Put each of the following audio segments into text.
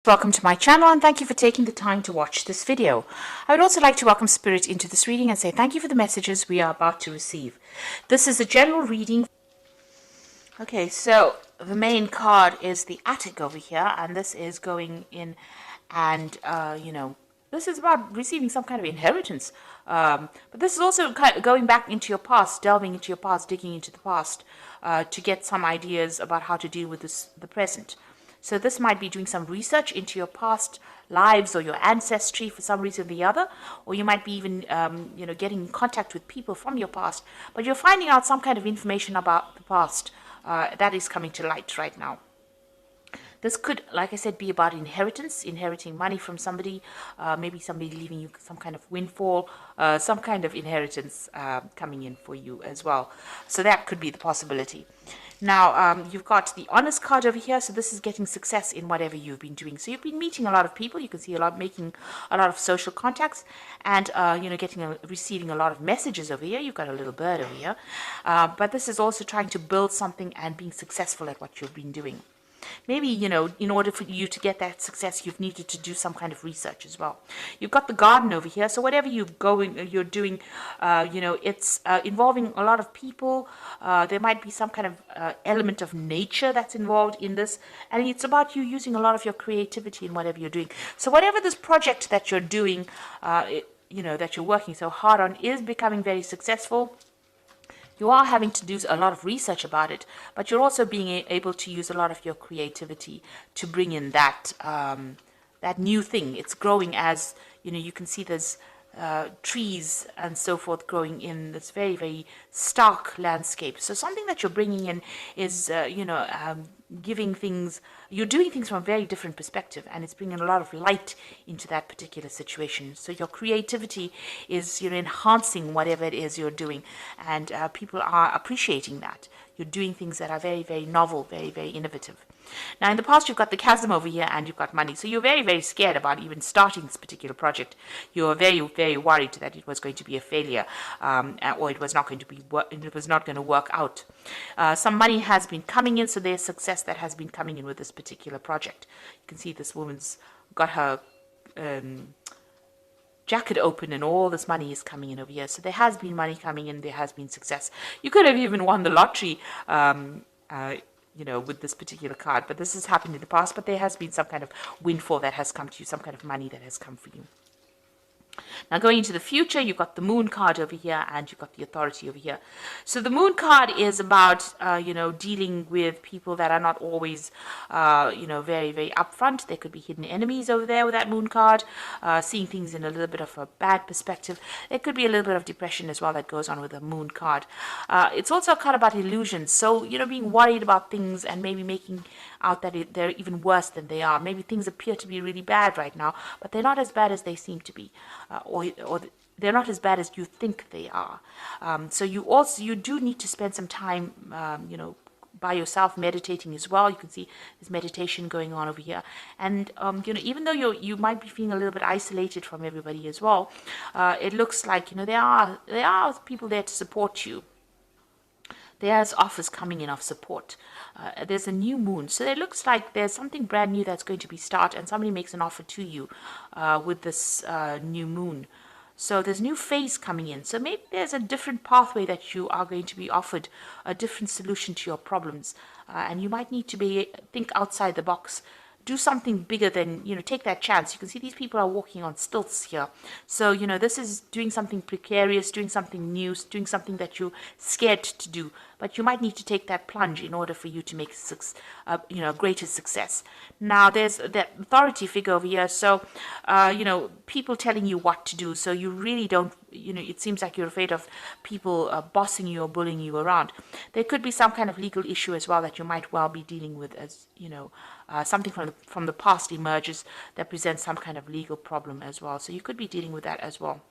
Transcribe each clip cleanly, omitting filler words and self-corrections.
Welcome to my channel and thank you for taking the time to watch this video. I would also like to welcome Spirit into this reading and say thank you for the messages we are about to receive. This is a general reading. Okay, so the main card is the Attic over here, and this is going in and, this is about receiving some kind of inheritance. But this is also kind of going back into your past, delving into your past, digging into the past to get some ideas about how to deal with the present. So this might be doing some research into your past lives or your ancestry for some reason or the other, or you might be even, getting in contact with people from your past, but you're finding out some kind of information about the past that is coming to light right now. This could, like I said, be about inheritance, inheriting money from somebody, maybe somebody leaving you some kind of windfall, some kind of inheritance coming in for you as well. So that could be the possibility. Now, you've got the honest card over here, so this is getting success in whatever you've been doing. So you've been meeting a lot of people, you can see making a lot of social contacts, and, receiving a lot of messages over here. You've got a little bird over here. But this is also trying to build something and being successful at what you've been doing. Maybe, in order for you to get that success, you've needed to do some kind of research as well. You've got the garden over here. So whatever you're doing, it's involving a lot of people. There might be some kind of element of nature that's involved in this. And it's about you using a lot of your creativity in whatever you're doing. So whatever this project that you're doing, that you're working so hard on is becoming very successful. You are having to do a lot of research about it, but you're also being able to use a lot of your creativity to bring in that new thing. It's growing as, you can see there's trees and so forth growing in this very, very stark landscape. So something that you're bringing in is, giving things, you're doing things from a very different perspective, and it's bringing a lot of light into that particular situation. So your creativity is, enhancing whatever it is you're doing, and people are appreciating that. You're doing things that are very, very novel, very, very innovative. Now, in the past, you've got the chasm over here and you've got money. So you're very, very scared about even starting this particular project. You're very, very worried that it was going to be a failure, or it was not going to work out. Some money has been coming in, so there's success that has been coming in with this particular project. You can see this woman's got her jacket open and all this money is coming in over here. So there has been money coming in, there has been success. You could have even won the lottery, with this particular card, but this has happened in the past, but there has been some kind of windfall that has come to you, some kind of money that has come for you. Now, going into the future, you've got the Moon card over here and you've got the Authority over here. So the Moon card is about, dealing with people that are not always, very, very upfront. There could be hidden enemies over there with that Moon card, seeing things in a little bit of a bad perspective. There could be a little bit of depression as well that goes on with the Moon card. It's also a card about illusions. So, being worried about things and maybe making out that they're even worse than they are. Maybe things appear to be really bad right now, but they're not as bad as they seem to be. Or they're not as bad as you think they are. So you do need to spend some time, by yourself meditating as well. You can see there's meditation going on over here. And, even though you might be feeling a little bit isolated from everybody as well, it looks like, there are people there to support you. There's offers coming in of support. There's a new moon. So it looks like there's something brand new that's going to be started, and somebody makes an offer to you with this new moon. So there's a new phase coming in. So maybe there's a different pathway that you are going to be offered, a different solution to your problems. And you might need to think outside the box. Do something bigger than, take that chance. You can see these people are walking on stilts here. So, this is doing something precarious, doing something new, doing something that you're scared to do. But you might need to take that plunge in order for you to make greater success. Now, there's that authority figure over here. So, people telling you what to do. So you really don't, it seems like you're afraid of people bossing you or bullying you around. There could be some kind of legal issue as well that you might well be dealing with, as, something from the past emerges that presents some kind of legal problem as well. So you could be dealing with that as well.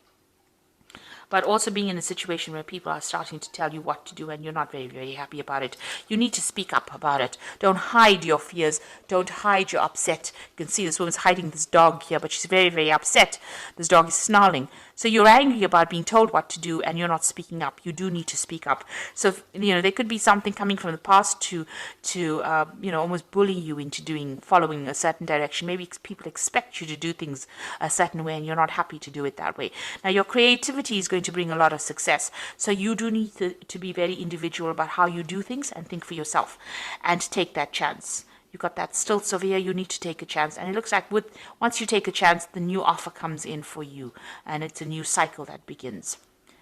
But also being in a situation where people are starting to tell you what to do and you're not very, very happy about it. You need to speak up about it. Don't hide your fears. Don't hide your upset. You can see this woman's hiding this dog here, but she's very, very upset. This dog is snarling. So you're angry about being told what to do and you're not speaking up. You do need to speak up. So, there could be something coming from the past to almost bully you into following a certain direction. Maybe people expect you to do things a certain way and you're not happy to do it that way. Now, your creativity is going to bring a lot of success. So you do need to be very individual about how you do things and think for yourself and take that chance. You've got that stilts over here, you need to take a chance. And it looks like once you take a chance, the new offer comes in for you. And it's a new cycle that begins.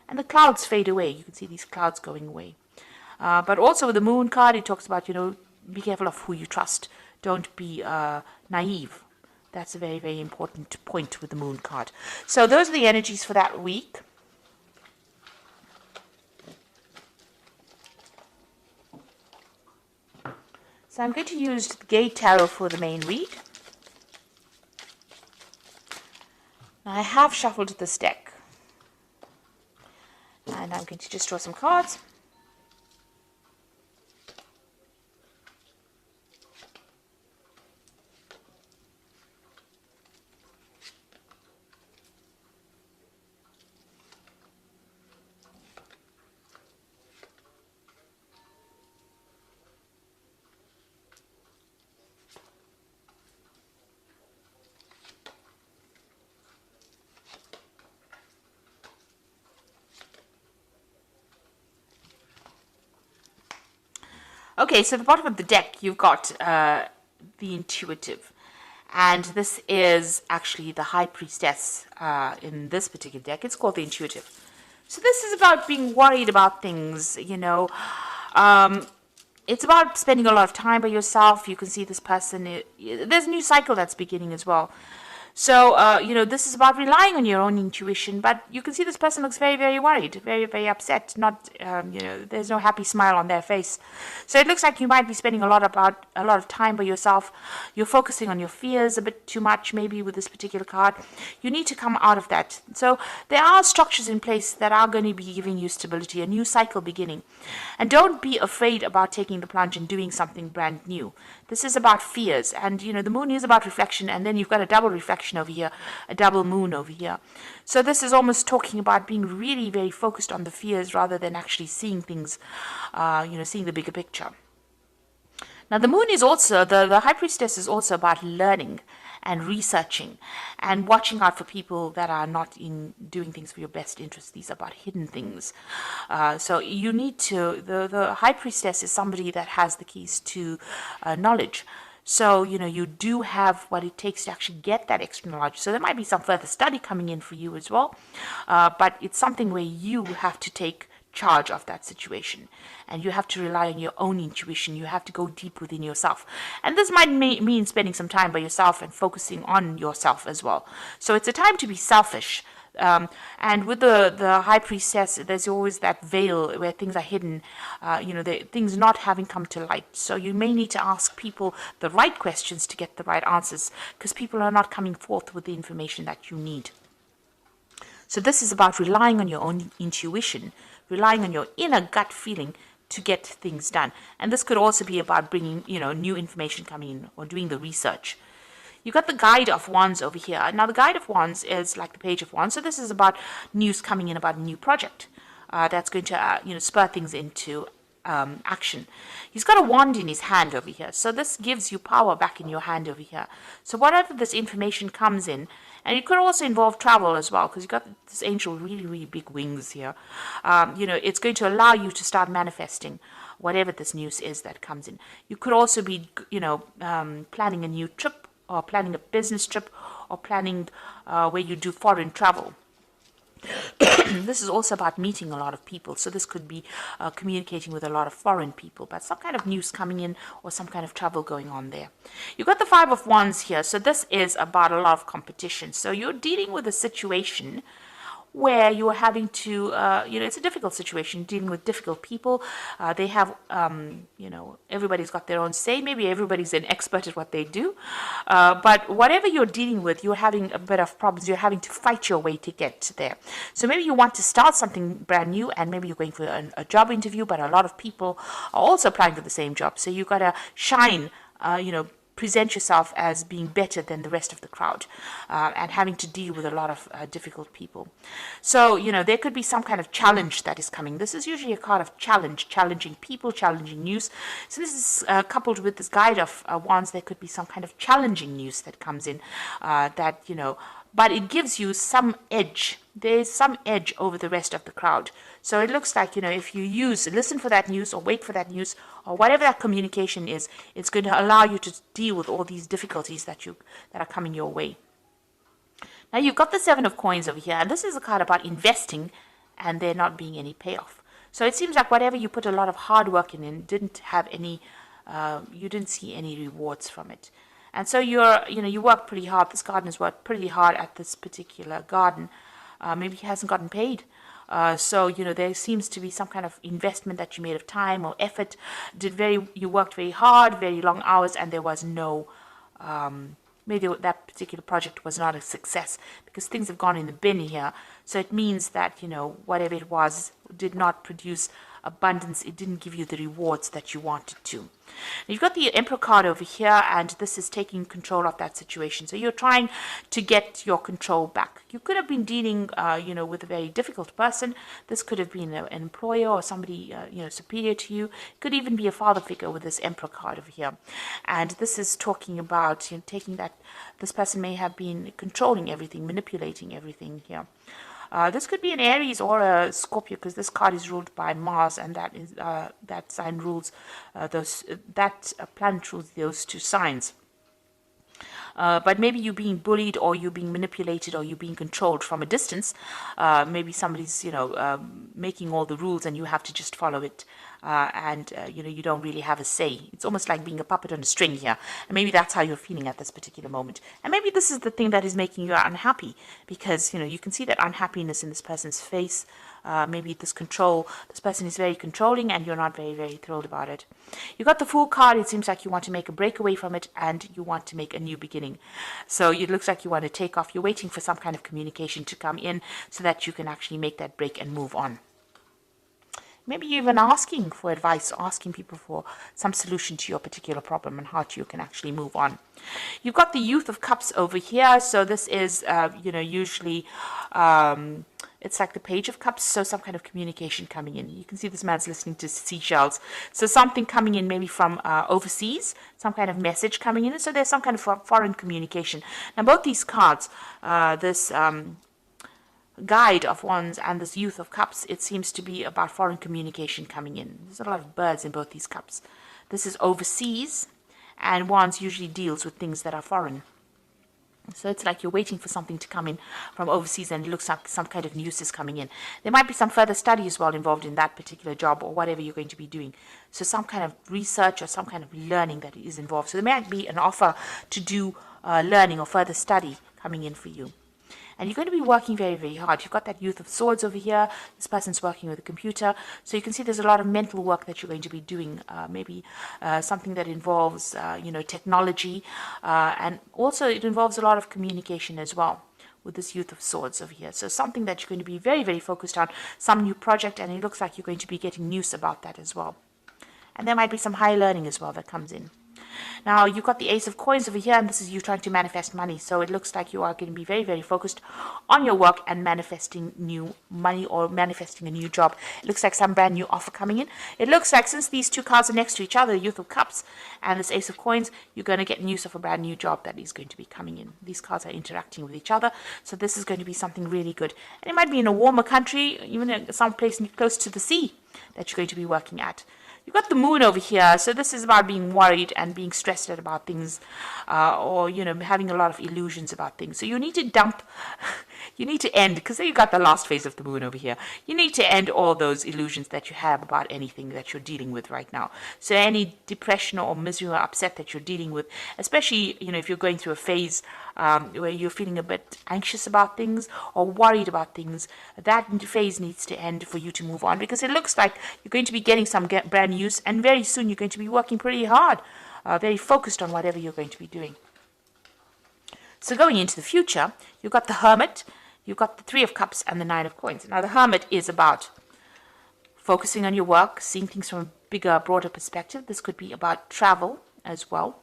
And the clouds fade away. You can see these clouds going away. But also with the moon card, it talks about, be careful of who you trust. Don't be naive. That's a very, very important point with the moon card. So those are the energies for that week. So I'm going to use the Gate Tarot for the main read. Now I have shuffled this deck. And I'm going to just draw some cards. Okay, so at the bottom of the deck, you've got the Intuitive. And this is actually the High Priestess in this particular deck. It's called the Intuitive. So this is about being worried about things, it's about spending a lot of time by yourself. You can see this person, there's a new cycle that's beginning as well. So, this is about relying on your own intuition, but you can see this person looks very, very worried, very, very upset. Not, there's no happy smile on their face. So it looks like you might be spending a lot of time by yourself. You're focusing on your fears a bit too much, maybe with this particular card. You need to come out of that. So there are structures in place that are going to be giving you stability, a new cycle beginning. And don't be afraid about taking the plunge and doing something brand new. This is about fears, and the moon is about reflection, and then you've got a double reflection over here, a double moon over here. So this is almost talking about being really very focused on the fears rather than actually seeing things, seeing the bigger picture. Now the moon is also, the High Priestess is also about learning and researching and watching out for people that are not in doing things for your best interest. These are about hidden things. So you need to, the High Priestess is somebody that has the keys to knowledge. So, you do have what it takes to actually get that extra knowledge. So there might be some further study coming in for you as well. But it's something where you have to take charge of that situation, and you have to rely on your own intuition. You have to go deep within yourself, and this might mean spending some time by yourself and focusing on yourself as well. So it's a time to be selfish, and with the High Priestess, there's always that veil where things are hidden, things not having come to light. So you may need to ask people the right questions to get the right answers, because people are not coming forth with the information that you need. So this is about relying on your own intuition, relying on your inner gut feeling to get things done. And this could also be about bringing, new information coming in or doing the research. You've got the Guide of Wands over here. Now, the Guide of Wands is like the Page of Wands. So this is about news coming in about a new project that's going to, spur things into action. He's got a wand in his hand over here. So this gives you power back in your hand over here. So whatever this information comes in, and it could also involve travel as well, because you've got this angel really, really big wings here. It's going to allow you to start manifesting whatever this news is that comes in. You could also be, planning a new trip, or planning a business trip, or planning where you do foreign travel. This is also about meeting a lot of people. So this could be communicating with a lot of foreign people, but some kind of news coming in or some kind of travel going on there. You've got the Five of Wands here. So this is about a lot of competition. So you're dealing with a situation where you are having to, it's a difficult situation, dealing with difficult people. They have, everybody's got their own say. Maybe everybody's an expert at what they do. But whatever you're dealing with, you're having a bit of problems. You're having to fight your way to get there. So maybe you want to start something brand new, and maybe you're going for a job interview, but a lot of people are also applying for the same job. So you've got to shine, present yourself as being better than the rest of the crowd, and having to deal with a lot of difficult people. So, there could be some kind of challenge that is coming. This is usually a card of challenge, challenging people, challenging news. So this is coupled with this guide of wands. There could be some kind of challenging news that comes in, but it gives you some edge. There's some edge over the rest of the crowd. So it looks like, if you listen for that news or wait for that news or whatever that communication is, it's going to allow you to deal with all these difficulties that are coming your way. Now you've got the Seven of Coins over here, and this is a card about investing and there not being any payoff. So it seems like whatever you put a lot of hard work in didn't have any, you didn't see any rewards from it. And so you work pretty hard. This gardener's worked pretty hard at this particular garden. Maybe he hasn't gotten paid. So there seems to be some kind of investment that you made of time or effort. You worked very hard, very long hours, and there was no, maybe that particular project was not a success because things have gone in the bin here. So it means that, whatever it was did not produce abundance. It didn't give you the rewards that you wanted to. You've got the Emperor card over here, and this is taking control of that situation. So you're trying to get your control back. You could have been dealing, with a very difficult person. This could have been an employer or somebody, superior to you. It could even be a father figure with this Emperor card over here. And this is talking about taking that. This person may have been controlling everything, manipulating everything here. This could be an Aries or a Scorpio, because this card is ruled by Mars, and that sign rules that planet rules those two signs. But maybe you're being bullied, or you're being manipulated, or you're being controlled from a distance. Maybe somebody's making all the rules and you have to just follow it, and you don't really have a say. It's almost like being a puppet on a string here, and maybe that's how you're feeling at this particular moment. And maybe this is the thing that is making you unhappy, because you can see that unhappiness in this person's face. Maybe this person is very controlling, and you're not very, very thrilled about it. You got the Fool card. It seems like you want to make a break away from it, and you want to make a new beginning. So it looks like you want to take off. You're waiting for some kind of communication to come in so that you can actually make that break and move on. Maybe you're even asking for advice, asking people for some solution to your particular problem and how you can actually move on. You've got the Youth of Cups over here. So this is, usually it's like the Page of Cups. So some kind of communication coming in. You can see this man's listening to seashells. So something coming in maybe from overseas, some kind of message coming in. So there's some kind of foreign communication. Now both these cards, this Guide of Wands and this Youth of Cups, it seems to be about foreign communication coming in. There's a lot of birds in both these cups. This is overseas, and Wands usually deals with things that are foreign. So it's like you're waiting for something to come in from overseas, and it looks like some kind of news is coming in. There might be some further study as well involved in that particular job or whatever you're going to be doing. So some kind of research or some kind of learning that is involved. So there might be an offer to do learning or further study coming in for you. And you're going to be working very, very hard. You've got that Youth of Swords over here. This person's working with a computer. So you can see there's a lot of mental work that you're going to be doing. Maybe something that involves, technology. And also it involves a lot of communication as well with this Youth of Swords over here. So something that you're going to be very, very focused on. Some new project, and it looks like you're going to be getting news about that as well. And there might be some high learning as well that comes in. Now, you've got the Ace of Coins over here, and this is you trying to manifest money. So it looks like you are going to be very, very focused on your work and manifesting new money or manifesting a new job. It looks like some brand new offer coming in. It looks like since these two cards are next to each other, Youth of Cups and this Ace of Coins, you're going to get news of a brand new job that is going to be coming in. These cards are interacting with each other. So this is going to be something really good. And it might be in a warmer country, even some place close to the sea that you're going to be working at. You've got the Moon over here, so this is about being worried and being stressed out about things, or, having a lot of illusions about things. So you need to end, because then you got the last phase of the Moon over here. You need to end all those illusions that you have about anything that you're dealing with right now. So any depression or misery or upset that you're dealing with, especially, if you're going through a phase where you're feeling a bit anxious about things or worried about things, that phase needs to end for you to move on, because it looks like you're going to be getting some brand news, and very soon you're going to be working pretty hard, very focused on whatever you're going to be doing. So going into the future, you've got the Hermit, you've got the Three of Cups, and the Nine of Coins. Now the Hermit is about focusing on your work, seeing things from a bigger, broader perspective. This could be about travel as well.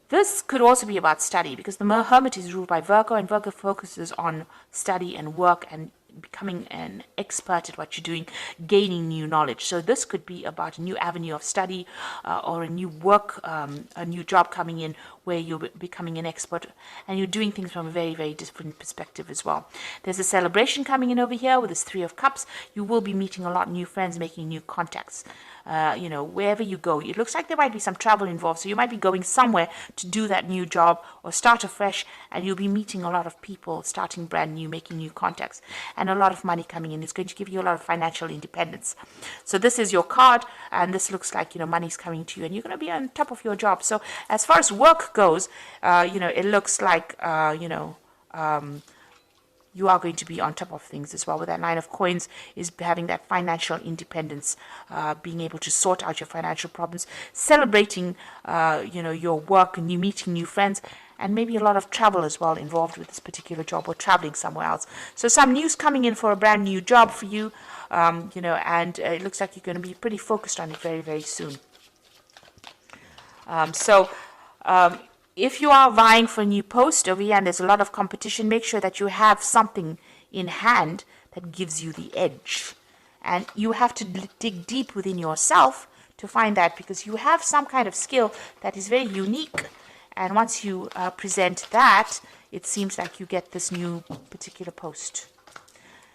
This could also be about study, because the Hermit is ruled by Virgo, and Virgo focuses on study and work and becoming an expert at what you're doing, gaining new knowledge. So this could be about a new avenue of study, or a new work, a new job coming in where you're becoming an expert and you're doing things from a very, very different perspective as well. There's a celebration coming in over here with this Three of Cups. You will be meeting a lot of new friends, making new contacts. Wherever you go, it looks like there might be some travel involved. So you might be going somewhere to do that new job or start afresh, and you'll be meeting a lot of people, starting brand new, making new contacts, and a lot of money coming in. It's going to give you a lot of financial independence. So this is your card, and this looks like, money's coming to you, and you're going to be on top of your job. So as far as work goes, it looks like, you are going to be on top of things as well. With that Nine of Coins is having that financial independence, being able to sort out your financial problems, celebrating, your work, and you meeting new friends, and maybe a lot of travel as well involved with this particular job, or traveling somewhere else. So some news coming in for a brand new job for you, and it looks like you're going to be pretty focused on it very, very soon. If you are vying for a new post over here and there's a lot of competition, make sure that you have something in hand that gives you the edge. And you have to dig deep within yourself to find that, because you have some kind of skill that is very unique. And once you present that, it seems like you get this new particular post.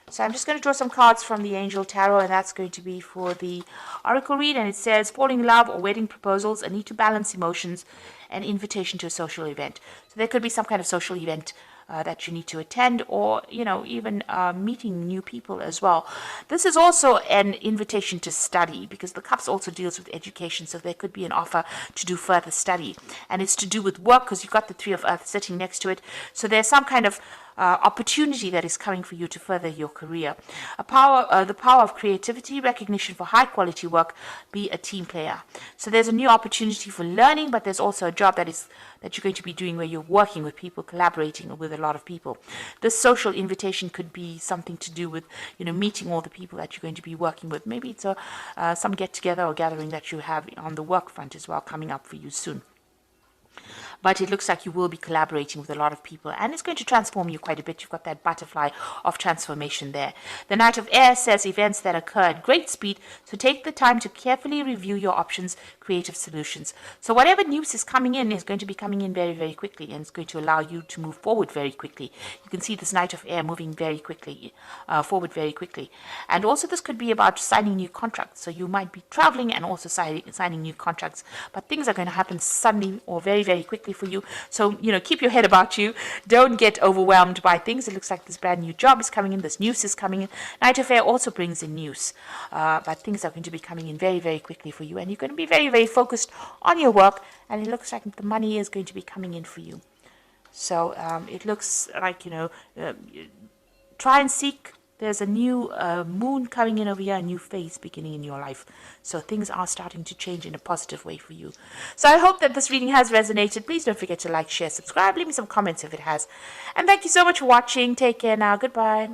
So I'm just going to draw some cards from the Angel Tarot, and that's going to be for the Oracle read. And it says, falling in love or wedding proposals, a need to balance emotions, an invitation to a social event. So there could be some kind of social event that you need to attend, or, even meeting new people as well. This is also an invitation to study, because the Cups also deals with education. So there could be an offer to do further study, and it's to do with work, because you've got the Three of Earth sitting next to it. So there's some kind of opportunity that is coming for you to further your career. The power of creativity, recognition for high quality work, be a team player. So there's a new opportunity for learning, but there's also a job that you're going to be doing where you're working with people, collaborating with a lot of people. This social invitation could be something to do with, meeting all the people that you're going to be working with. Maybe it's some get together or gathering that you have on the work front as well coming up for you soon. But it looks like you will be collaborating with a lot of people, and it's going to transform you quite a bit. You've got that butterfly of transformation there. The Knight of Air says events that occur at great speed, so take the time to carefully review your options, creative solutions. So whatever news is coming in is going to be coming in very, very quickly, and it's going to allow you to move forward very quickly. You can see this Knight of Air moving very quickly, forward very quickly. And also this could be about signing new contracts. So you might be traveling and also signing new contracts, but things are going to happen suddenly or very, very quickly for you. So, keep your head about you. Don't get overwhelmed by things. It looks like this brand new job is coming in. This news is coming in. Knight of Air also brings in news. But things are going to be coming in very, very quickly for you. And you're going to be very, very focused on your work. And it looks like the money is going to be coming in for you. So it looks like, try and seek. There's a new moon coming in over here, a new phase beginning in your life. So things are starting to change in a positive way for you. So I hope that this reading has resonated. Please don't forget to like, share, subscribe. Leave me some comments if it has. And thank you so much for watching. Take care now. Goodbye.